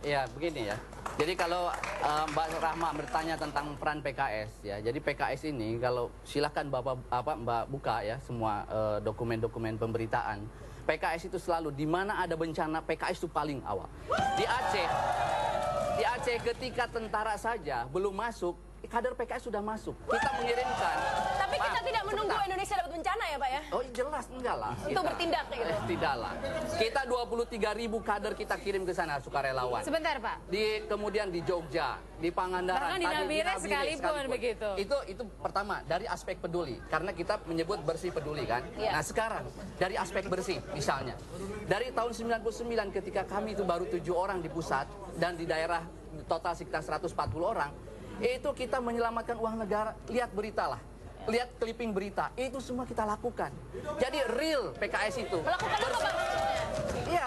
Ya, begini ya. Jadi kalau Mbak Rahma bertanya tentang peran PKS ya. Jadi PKS ini kalau silahkan Mbak buka ya semua dokumen-dokumen pemberitaan. PKS itu selalu di mana ada bencana PKS itu paling awal. Di Aceh ketika tentara saja belum masuk, kader PKS sudah masuk. Kita mengirimkan. Tapi kita tidak menunggu Indonesia dapat bencana ya Pak ya? Oh jelas enggak lah. Untuk bertindak gitu. Tidak lah. Kita 23.000 kader kita kirim ke sana sukarelawan. Sebentar Pak. Kemudian di Jogja, di Pangandaran, bahkan di Nabire sekalipun begitu. Itu pertama dari aspek peduli, karena kita menyebut bersih peduli kan. Ya. Nah sekarang dari aspek bersih, misalnya dari tahun 99 ketika kami itu baru 7 orang di pusat dan di daerah total sekitar 140 orang. Itu kita menyelamatkan uang negara. Lihat berita lah, lihat clipping berita, itu semua kita lakukan. Jadi real PKS itu melakukan apa Pak? Iya,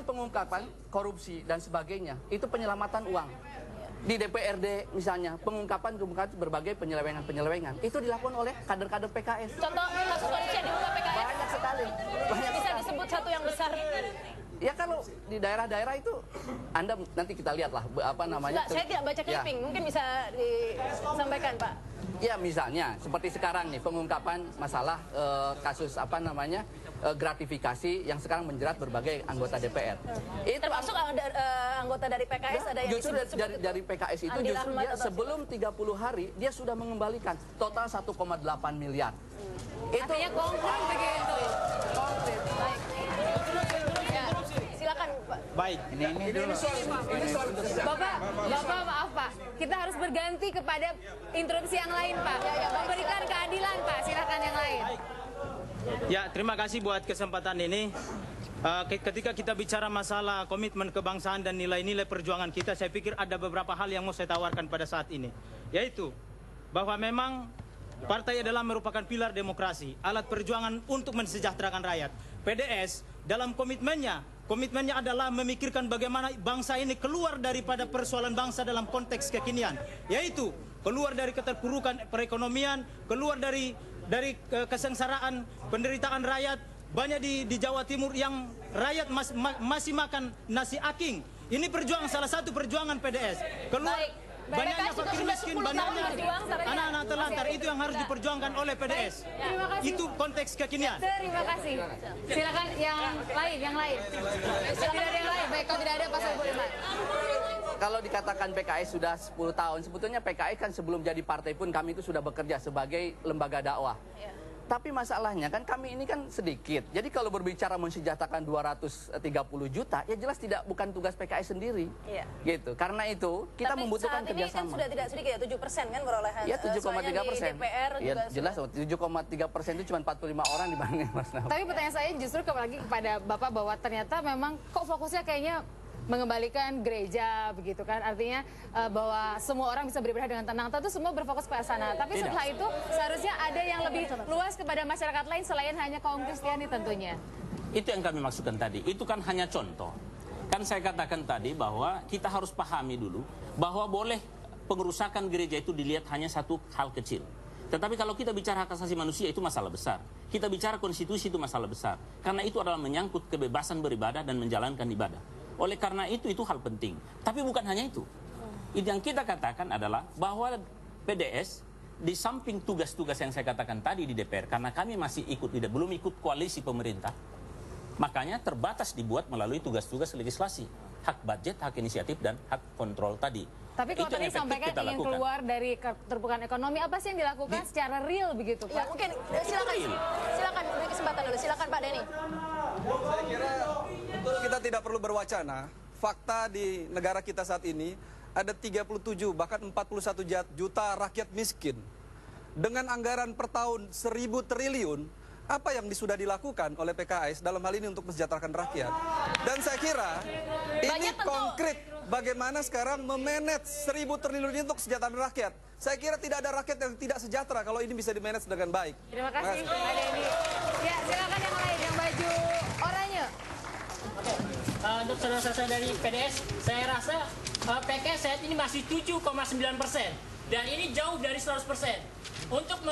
pengungkapan korupsi dan sebagainya. Itu penyelamatan uang. Di DPRD misalnya, pengungkapan berbagai penyelewengan. Itu dilakukan oleh kader-kader PKS. Contoh kasus korupsi yang diungkap PKS? Banyak sekali. Bisa disebut satu yang besar? Ya kalau di daerah-daerah itu, Anda nanti kita lihatlah apa namanya. Saya tidak baca clipping, ya. Mungkin bisa disampaikan Pak. Ya misalnya seperti sekarang nih pengungkapan masalah kasus apa namanya gratifikasi yang sekarang menjerat berbagai anggota DPR. Itu termasuk anggota dari PKS ada yang justru dari PKS itu justru dia sebelum 30 hari dia sudah mengembalikan total 1,8 miliar. Itu artinya konkret begitu. Konkret. Baik. Silakan Pak. Baik, ini dulu. Bapak maaf Pak, kita harus berganti kepada interupsi yang lain Pak. Memberikan keadilan Pak, silakan yang lain. Ya, terima kasih buat kesempatan ini. Ketika kita bicara masalah komitmen kebangsaan dan nilai-nilai perjuangan kita, saya pikir ada beberapa hal yang mau saya tawarkan pada saat ini. Yaitu, bahwa memang partai adalah merupakan pilar demokrasi, alat perjuangan untuk mensejahterakan rakyat. PDS dalam komitmennya adalah memikirkan bagaimana bangsa ini keluar daripada persoalan bangsa dalam konteks kekinian, yaitu keluar dari keterpurukan perekonomian, keluar dari kesengsaraan penderitaan rakyat. Banyak di Jawa Timur yang rakyat masih makan nasi aking. Ini salah satu perjuangan PDS. Keluar banyaknya fakir miskin, banyaknya anak-anak terlantar, itu yang harus diperjuangkan oleh PDS. Itu konteks kekinian. Terima kasih. Silakan yang lain. Tidak ada yang lain. Baik, kalau tidak ada Pak Soebul. Kalau dikatakan PKS sudah 10 tahun, sebetulnya PKS kan sebelum jadi partai pun kami itu sudah bekerja sebagai lembaga dakwah. Tapi masalahnya kan kami ini kan sedikit. Jadi kalau berbicara mensejahterakan 230 juta, ya jelas bukan tugas PKS sendiri. Iya. Gitu. Karena itu kita membutuhkan kerjasama. Tapi saat ini kan sudah tidak sedikit ya, 7% kan perolehan. Ya 7,3%. DPR ya juga jelas 7,3% itu cuma 45 orang dibanding Mas Naf. Tapi pertanyaan saya justru lagi kepada Bapak bahwa ternyata memang kok fokusnya kayaknya mengembalikan gereja begitu kan, artinya bahwa semua orang bisa beribadah dengan tenang, tentu semua berfokus ke sana. Tapi setelah itu seharusnya ada yang lebih luas kepada masyarakat lain selain hanya kaum Kristiani tentunya. Itu yang kami maksudkan tadi, itu kan hanya contoh. Kan saya katakan tadi bahwa kita harus pahami dulu bahwa boleh pengerusakan gereja itu dilihat hanya satu hal kecil. Tetapi kalau kita bicara hak asasi manusia itu masalah besar. Kita bicara konstitusi itu masalah besar. Karena itu adalah menyangkut kebebasan beribadah dan menjalankan ibadah. Oleh karena itu hal penting. Tapi bukan hanya itu. Yang kita katakan adalah bahwa PDS di samping tugas-tugas yang saya katakan tadi di DPR, karena kami masih belum ikut koalisi pemerintah, makanya terbatas dibuat melalui tugas-tugas legislasi, hak budget, hak inisiatif, dan hak kontrol tadi. Tapi kalau tadi sampaikan ingin keluar dari keterpurukan ekonomi, apa sih yang dilakukan secara real begitu Pak? Ya mungkin silakan beri kesempatan dulu, silakan Pak Denny. Saya kira kita tidak perlu berwacana. Fakta di negara kita saat ini ada 37 bahkan 41 juta rakyat miskin. Dengan anggaran per tahun 1.000 triliun, apa yang sudah dilakukan oleh PKS dalam hal ini untuk mensejahterakan rakyat? Dan saya kira ini konkret bagaimana sekarang memanage 1.000 triliun ini untuk kesejahteraan rakyat. Saya kira tidak ada rakyat yang tidak sejahtera kalau ini bisa dimanage dengan baik. Terima kasih Pak Denny. Ya silakan yang lain yang baju oranye. Oke, untuk saudara-saudara dari PDS, saya rasa PKS saat ini masih 7,9% dan ini jauh dari 100%. Untuk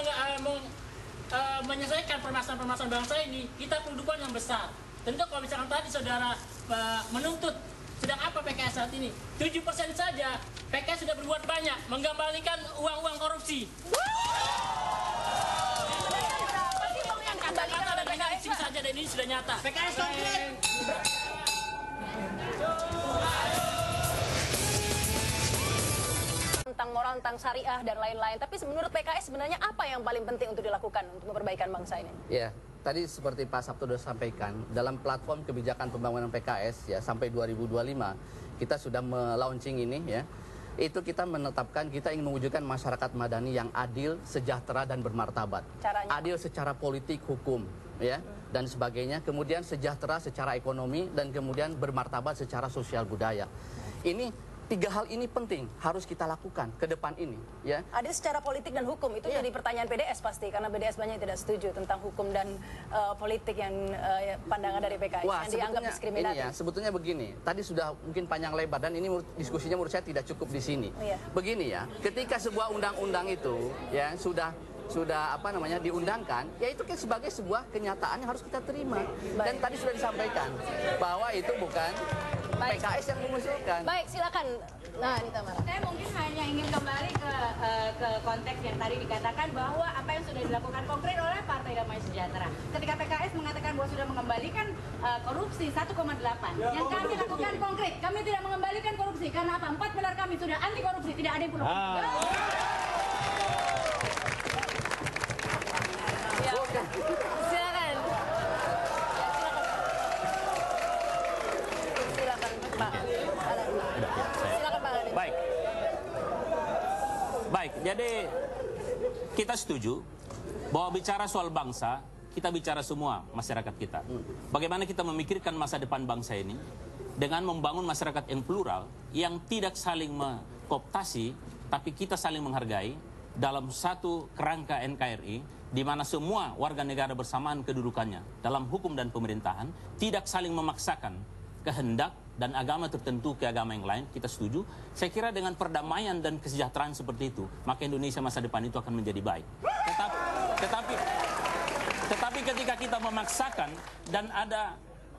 menyelesaikan permasalahan-permasalahan bangsa ini, kita perlu dukungan yang besar. Tentu kalau misalkan tadi saudara menuntut sedang apa PKS saat ini. 7% saja PKS sudah berbuat banyak mengembalikan uang-uang korupsi. Kata-kata dan ini saja dan ini sudah nyata. PKS konkret. Tentang moral, tentang syariah dan lain-lain. Tapi menurut PKS sebenarnya apa yang paling penting untuk dilakukan untuk memperbaikan bangsa ini? Ya, tadi seperti Pak Sabto sudah sampaikan, dalam platform kebijakan pembangunan PKS ya sampai 2025 kita sudah melaunching ini ya. Itu kita menetapkan kita ingin mewujudkan masyarakat madani yang adil, sejahtera dan bermartabat. Caranya? Adil secara politik, hukum ya dan sebagainya, kemudian sejahtera secara ekonomi dan kemudian bermartabat secara sosial budaya. Ini tiga hal ini penting harus kita lakukan ke depan ini ya. Adil secara politik dan hukum itu jadi pertanyaan PDS pasti karena PDS banyak yang tidak setuju tentang hukum dan politik yang pandangan dari PKS yang dianggap diskriminatif. Ini ya, sebetulnya begini, tadi sudah mungkin panjang lebar dan ini diskusinya menurut saya tidak cukup di sini. Begini ya, ketika sebuah undang-undang itu ya sudah apa namanya diundangkan, ya itu kan sebagai sebuah kenyataan yang harus kita terima. Dan tadi sudah disampaikan bahwa itu bukan PKS yang mengusulkan. Baik, silakan. Nah, ini Tamara. Saya mungkin hanya ingin kembali ke konteks yang tadi dikatakan bahwa apa yang sudah dilakukan konkret oleh Partai Damai Sejahtera. Ketika PKS mengatakan bahwa sudah mengembalikan korupsi 1,8. Yang kami lakukan konkret, kami tidak mengembalikan korupsi karena apa? 4 pilar kami sudah anti korupsi, tidak ada yang perlu. Silakan. Silakan Pak. Silakan Pak. Baik, jadi kita setuju bahwa bicara soal bangsa, kita bicara semua masyarakat kita. Bagaimana kita memikirkan masa depan bangsa ini dengan membangun masyarakat yang plural, yang tidak saling mengkooptasi, tapi kita saling menghargai dalam satu kerangka NKRI, di mana semua warga negara bersamaan kedudukannya dalam hukum dan pemerintahan, tidak saling memaksakan kehendak dan agama tertentu ke agama yang lain. Kita setuju. Saya kira dengan perdamaian dan kesejahteraan seperti itu, maka Indonesia masa depan itu akan menjadi baik. Tetapi ketika kita memaksakan dan ada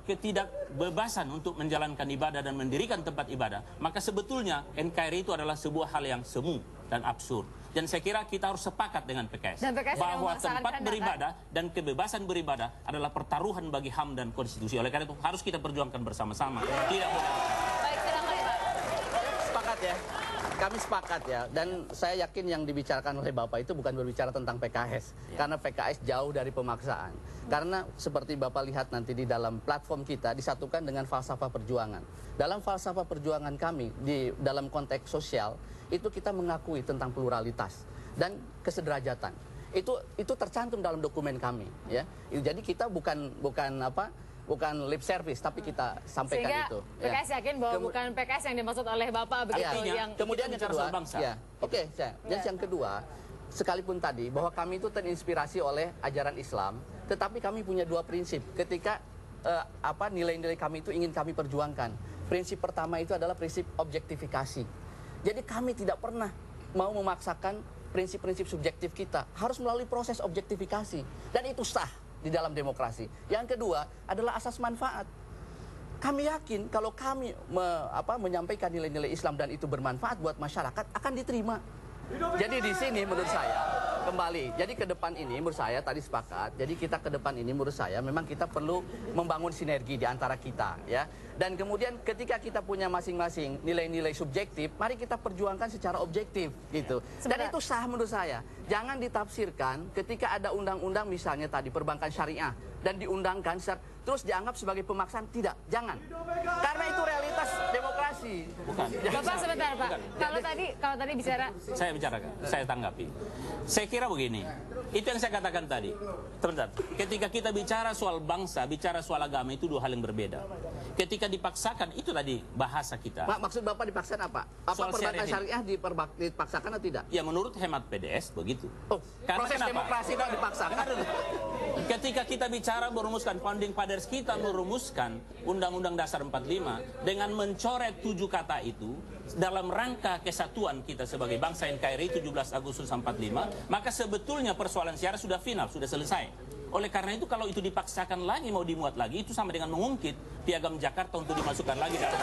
ketidakbebasan untuk menjalankan ibadah dan mendirikan tempat ibadah, maka sebetulnya NKRI itu adalah sebuah hal yang semu dan absurd. Dan saya kira kita harus sepakat dengan PKS, bahwa tempat beribadah dan kebebasan beribadah adalah pertaruhan bagi HAM dan konstitusi. Oleh karena itu harus kita perjuangkan bersama-sama. Tidak boleh. Baik, silakan Pak. Sepakat ya. Kami sepakat ya, dan saya yakin yang dibicarakan oleh Bapak itu bukan berbicara tentang PKS, karena PKS jauh dari pemaksaan. Karena seperti Bapak lihat nanti di dalam platform kita disatukan dengan falsafah perjuangan. Dalam falsafah perjuangan kami di dalam konteks sosial itu kita mengakui tentang pluralitas dan kesederajatan. Itu tercantum dalam dokumen kami ya. Jadi kita bukan lip service, tapi kita sampaikan sehingga itu. PKS yakin bahwa bukan PKS yang dimaksud oleh Bapak begitu yang kemudian yang kedua, yang kedua, sekalipun tadi bahwa kami itu terinspirasi oleh ajaran Islam, tetapi kami punya dua prinsip ketika nilai-nilai kami itu ingin kami perjuangkan. Prinsip pertama itu adalah prinsip objektifikasi. Jadi kami tidak pernah mau memaksakan prinsip-prinsip subjektif kita, harus melalui proses objektifikasi, dan itu sah di dalam demokrasi. Yang kedua adalah asas manfaat. Kami yakin kalau kami menyampaikan nilai-nilai Islam dan itu bermanfaat buat masyarakat akan diterima. Jadi di sini menurut saya kembali. Jadi ke depan ini menurut saya tadi sepakat. Jadi kita ke depan ini menurut saya memang kita perlu membangun sinergi di antara kita ya. Dan kemudian ketika kita punya masing-masing nilai-nilai subjektif, mari kita perjuangkan secara objektif gitu. Dan itu sah menurut saya. Jangan ditafsirkan ketika ada undang-undang misalnya tadi perbankan syariah dan diundangkan terus dianggap sebagai pemaksaan. Tidak, jangan. Karena itu realitas demokrasi. Bukan. Bapak sebentar Pak. Kalau tadi bicara, Saya bicarakan, saya tanggapi. Saya kira begini, itu yang saya katakan tadi. Sebentar, ketika kita bicara soal bangsa, bicara soal agama itu dua hal yang berbeda. Ketika dipaksakan, itu tadi bahasa kita. Maksud Bapak dipaksakan apa? Apa Soal perbankan syariah dipaksakan atau tidak? Ya menurut hemat PDS begitu. Karena proses kenapa? demokrasi itu dipaksakan. Ketika kita bicara merumuskan founding fathers kita merumuskan Undang-Undang Dasar 45 dengan mencoret 7 kata itu dalam rangka kesatuan kita sebagai bangsa NKRI 17 Agustus 45, maka sebetulnya persoalan syariah sudah final, sudah selesai. Oleh karena itu kalau itu dipaksakan lagi, mau dimuat lagi, itu sama dengan mengungkit Piagam Jakarta untuk dimasukkan lagi dalam